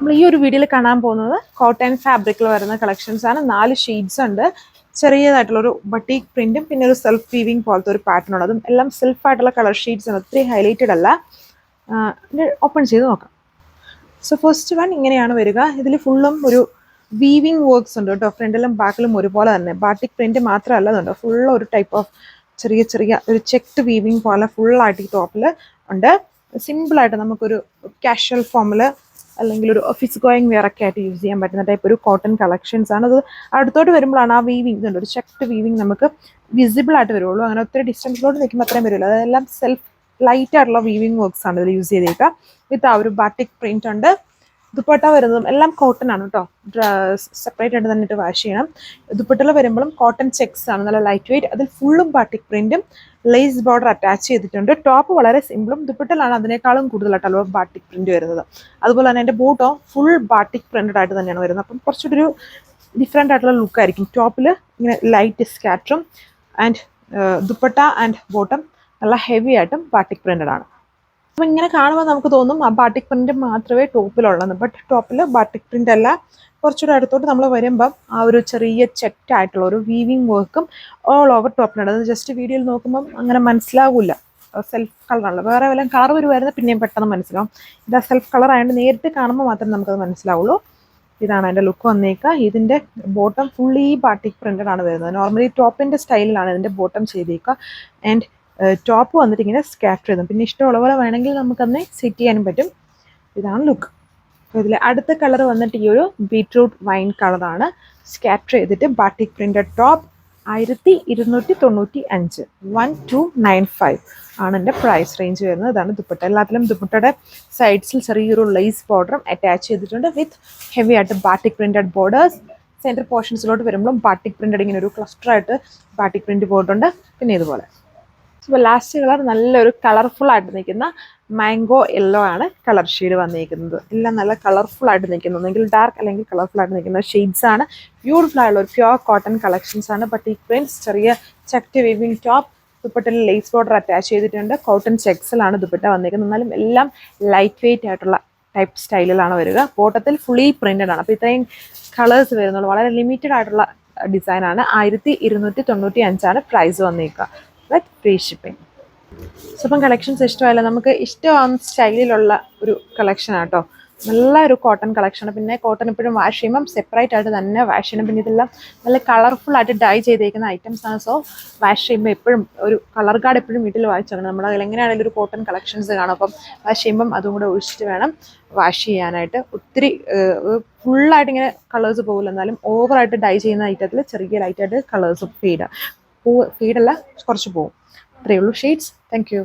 നമ്മൾ ഈ ഒരു വീഡിയോയിൽ കാണാൻ പോകുന്നത് കോട്ടൺ ഫാബ്രിക്കിൽ വരുന്ന കളക്ഷൻസ് ആണ്. 4 ഷെയ്ഡ്സ് ഉണ്ട്. ചെറിയതായിട്ടുള്ളൊരു ബട്ടീക് പ്രിന്റും പിന്നെ ഒരു സെൽഫ് വീവിങ് പോലത്തെ ഒരു പാറ്റേൺ ഉള്ളതും എല്ലാം സെൽഫായിട്ടുള്ള കളർ ഷെയ്ഡ്സ് ആണ്. ഒത്തിരി ഹൈലൈറ്റഡ് അല്ല. ഓപ്പൺ ചെയ്ത് നോക്കാം. സോ ഫസ്റ്റ് വൺ ഇങ്ങനെയാണ് വരിക. ഇതിൽ ഫുള്ളും ഒരു വീവിങ് വർക്ക്സ് ഉണ്ട് കേട്ടോ. ഫ്രണ്ടിലും ബാക്കിലും ഒരുപോലെ തന്നെ. ബാട്ടിക് പ്രിന്റ് മാത്രമല്ല ഇതുണ്ട്. ഫുൾ ഒരു ടൈപ്പ് ഓഫ് ചെറിയ ചെറിയ ഒരു ചെക്ട് വീവിങ് പോലെ ഫുള്ളായിട്ട് ഈ ടോപ്പിൽ ഉണ്ട്. സിമ്പിളായിട്ട് നമുക്കൊരു കാഷ്വൽ ഫോമിൽ അല്ലെങ്കിൽ ഒരു ഓഫീസ് ഗോയിങ് വെയർ ഒക്കെ ആയിട്ട് യൂസ് ചെയ്യാൻ പറ്റുന്ന ടൈപ്പ് ഒരു കോട്ടൺ കളക്ഷൻസ് ആണ്. അത് അടുത്തോട്ട് വരുമ്പോഴാണ് ആ വീവിങ് ഇതുണ്ട് ഒരു ചെക്ട് വീവിങ് നമുക്ക് വിസിബിൾ ആയിട്ട് വരുള്ളൂ. അങ്ങനെ ഒത്തിരി ഡിസ്റ്റൻസിലോട്ട് നിൽക്കുമ്പോൾ അത്രയും വരില്ല. അതെല്ലാം സെൽഫ് ലൈറ്റ് ആയിട്ടുള്ള വീവിങ് വർക്ക്സ് ആണ് ഇതിൽ യൂസ് ചെയ്തേക്കുക. വിത്ത് ആ ഒരു ബാട്ടിക് പ്രിന്റ് ഉണ്ട്. ദുപ്പട്ട വരുന്നതും എല്ലാം കോട്ടൺ ആണ് കേട്ടോ. സെപ്പറേറ്റ് ആയിട്ട് തന്നെ വാഷ് ചെയ്യണം. ദുപ്പട്ടയിൽ വരുമ്പോഴും കോട്ടൺ ചെക്സ് ആണ്, നല്ല ലൈറ്റ് വെയിറ്റ്. അതിൽ ഫുള്ളും ബാട്ടിക് പ്രിന്റും ലേസ് ബോർഡർ അറ്റാച്ച് ചെയ്തിട്ടുണ്ട്. ടോപ്പ് വളരെ സിമ്പിളും ദുപ്പട്ടയിലാണ് അതിനേക്കാളും കൂടുതലായിട്ടുള്ള ബാട്ടിക് പ്രിന്റ് വരുന്നത്. അതുപോലെ തന്നെ എൻ്റെ ബോട്ടോ ഫുൾ ബാട്ടിക് പ്രിന്റഡ് ആയിട്ട് തന്നെയാണ് വരുന്നത്. അപ്പം കുറച്ചുകൂടി ഒരു ഡിഫറെൻ്റ് ആയിട്ടുള്ള ലുക്കായിരിക്കും. ടോപ്പിൽ ഇങ്ങനെ ലൈറ്റ് സ്കാറ്ററും ആൻഡ് ദുപ്പട്ട ആൻഡ് ബോട്ടം നല്ല ഹെവി ആയിട്ടും ബാട്ടിക് പ്രിന്റഡ് ആണ്. അപ്പം ഇങ്ങനെ കാണുമ്പോൾ നമുക്ക് തോന്നും ആ ബാട്ടിക് പ്രിന്റ് മാത്രമേ ടോപ്പിലുള്ളൂ. ബട്ട് ടോപ്പിൽ ബാട്ടിക് പ്രിന്റ് അല്ല. കുറച്ചുകൂടെ അടുത്തോട്ട് നമ്മൾ വരുമ്പം ആ ഒരു ചെറിയ ചെക്റ്റ് ആയിട്ടുള്ള ഒരു വീവിങ് വർക്കും ഓൾ ഓവർ ടോപ്പിലുണ്ട്. അത് ജസ്റ്റ് വീഡിയോയിൽ നോക്കുമ്പം അങ്ങനെ മനസ്സിലാവില്ല. സെൽഫ് കളറാണല്ലോ. വേറെ വല്ല കളർ വരുമായിരുന്നു പിന്നെയും പെട്ടെന്ന് മനസ്സിലാവും. ഇതാ സെൽഫ് കളർ ആയതുകൊണ്ട് നേരിട്ട് കാണുമ്പോൾ മാത്രമേ നമുക്കത് മനസ്സിലാവുള്ളൂ. ഇതാണ് അതിൻ്റെ ലുക്ക് വന്നേക്കുക. ഇതിൻ്റെ ബോട്ടം ഫുള്ളി ബാട്ടിക് പ്രിന്റഡ് ആണ് വരുന്നത്. നോർമലി ടോപ്പിൻ്റെ സ്റ്റൈലിലാണ് ഇതിൻ്റെ ബോട്ടം ചെയ്തേക്കുക. ആൻഡ് ടോപ്പ് വന്നിട്ട് ഇങ്ങനെ സ്കാറ്റർ ചെയ്തു. പിന്നെ ഇഷ്ടമുള്ള പോലെ വേണമെങ്കിൽ നമുക്കതിനെ സെറ്റ് ചെയ്യാനും പറ്റും. ഇതാണ് ലുക്ക്. ഇതിൽ അടുത്ത കളർ വന്നിട്ട് ഈ ഒരു ബീറ്റ്റൂട്ട് വൈൻ കളറാണ്. സ്കാറ്റർ ചെയ്തിട്ട് ബാട്ടിക് പ്രിന്റഡ് ടോപ്പ് 1295 1295 ആണ് എൻ്റെ പ്രൈസ് റേഞ്ച് വരുന്നത്. ഇതാണ് ദുപ്പട്ട. എല്ലാത്തിലും ദുപ്പട്ടയുടെ സൈഡ്സിൽ ചെറിയൊരു ലേസ് ബോർഡറും അറ്റാച്ച് ചെയ്തിട്ടുണ്ട് വിത്ത് ഹെവി ആയിട്ട് ബാട്ടിക് പ്രിന്റഡ് ബോർഡേഴ്സ്. സെൻറ്റർ പോർഷൻസിലോട്ട് വരുമ്പോഴും ബാട്ടിക് പ്രിന്റഡ് ഇങ്ങനെ ഒരു ക്ലസ്റ്ററായിട്ട് ബാട്ടിക് പ്രിന്റ് ബോർഡുണ്ട്. പിന്നെ ഇതുപോലെ ഇപ്പോൾ ലാസ്റ്റ് കളർ നല്ലൊരു കളർഫുൾ ആയിട്ട് നിൽക്കുന്ന മാംഗോ യെല്ലോ ആണ് കളർ ഷെയ്ഡ് വന്നിരിക്കുന്നത്. എല്ലാം നല്ല കളർഫുൾ ആയിട്ട് നിൽക്കുന്നു. ഒന്നെങ്കിൽ ഡാർക്ക് അല്ലെങ്കിൽ കളർഫുൾ ആയിട്ട് നിൽക്കുന്ന ഷെയ്ഡ്സ് ആണ്. ബ്യൂട്ടിഫുൾ ആയുള്ള ഒരു പ്യുവർ കോട്ടൺ കളക്ഷൻസ് ആണ്. ബട്ടീക് പ്രിന്റ്സ്, ചെറിയ ചെക്ട് വീവിങ് ടോപ്പ്, ദുപ്പട്ടയിൽ ലേസ് ബോർഡർ അറ്റാച്ച് ചെയ്തിട്ടുണ്ട്. കോട്ടൺ ചെക്സിലാണ് ദുപ്പട്ട വന്നിരിക്കുന്നത്. എന്നാലും എല്ലാം ലൈറ്റ് വെയിറ്റ് ആയിട്ടുള്ള ടൈപ്പ് സ്റ്റൈലിലാണ് വരിക. ബോട്ടത്തിൽ ഫുള്ളി പ്രിന്റഡ് ആണ്. അപ്പോൾ ഇത്രയും കളേഴ്സ് വരുന്നുള്ളൂ. വളരെ ലിമിറ്റഡ് ആയിട്ടുള്ള ഡിസൈനാണ്. 1295 പ്രൈസ് വന്നേക്കുക. Free shipping. സോ അപ്പം കളക്ഷൻസ് ഇഷ്ടമല്ല, നമുക്ക് ഇഷ്ടമാകുന്ന സ്റ്റൈലിലുള്ള ഒരു കളക്ഷൻ ആട്ടോ. നല്ല ഒരു കോട്ടൺ കളക്ഷനാണ്. പിന്നെ കോട്ടൺ എപ്പോഴും വാഷ് ചെയ്യുമ്പം സെപ്പറേറ്റ് ആയിട്ട് തന്നെ വാഷ് ചെയ്യണം. പിന്നെ ഇതെല്ലാം നല്ല കളർഫുൾ ആയിട്ട് ഡൈ ചെയ്തേക്കുന്ന ഐറ്റംസ് ആണ്. സോ വാഷ് ചെയ്യുമ്പോൾ എപ്പോഴും ഒരു കളർ കാർഡ് എപ്പോഴും വീട്ടിൽ വായിച്ചാണ്. നമ്മുടെ അതിൽ എങ്ങനെയാണെങ്കിലും ഒരു കോട്ടൺ കളക്ഷൻസ് കാണും. അപ്പം വാഷ് ചെയ്യുമ്പം അതും കൂടെ ഒഴിച്ചിട്ട് വേണം വാഷ് ചെയ്യാനായിട്ട്. ഒത്തിരി ഫുള്ളായിട്ട് ഇങ്ങനെ കളേഴ്സ് പോകില്ല. എന്നാലും ഓവറായിട്ട് ഡൈ ചെയ്യുന്ന ഐറ്റത്തിൽ ചെറിയ ലൈറ്റായിട്ട് കളേഴ്സ് ഫീഡല്ല, കുറച്ച് പോവും. അത്രയേ ഉള്ളൂ ഷെയ്ഡ്സ്. Thank you.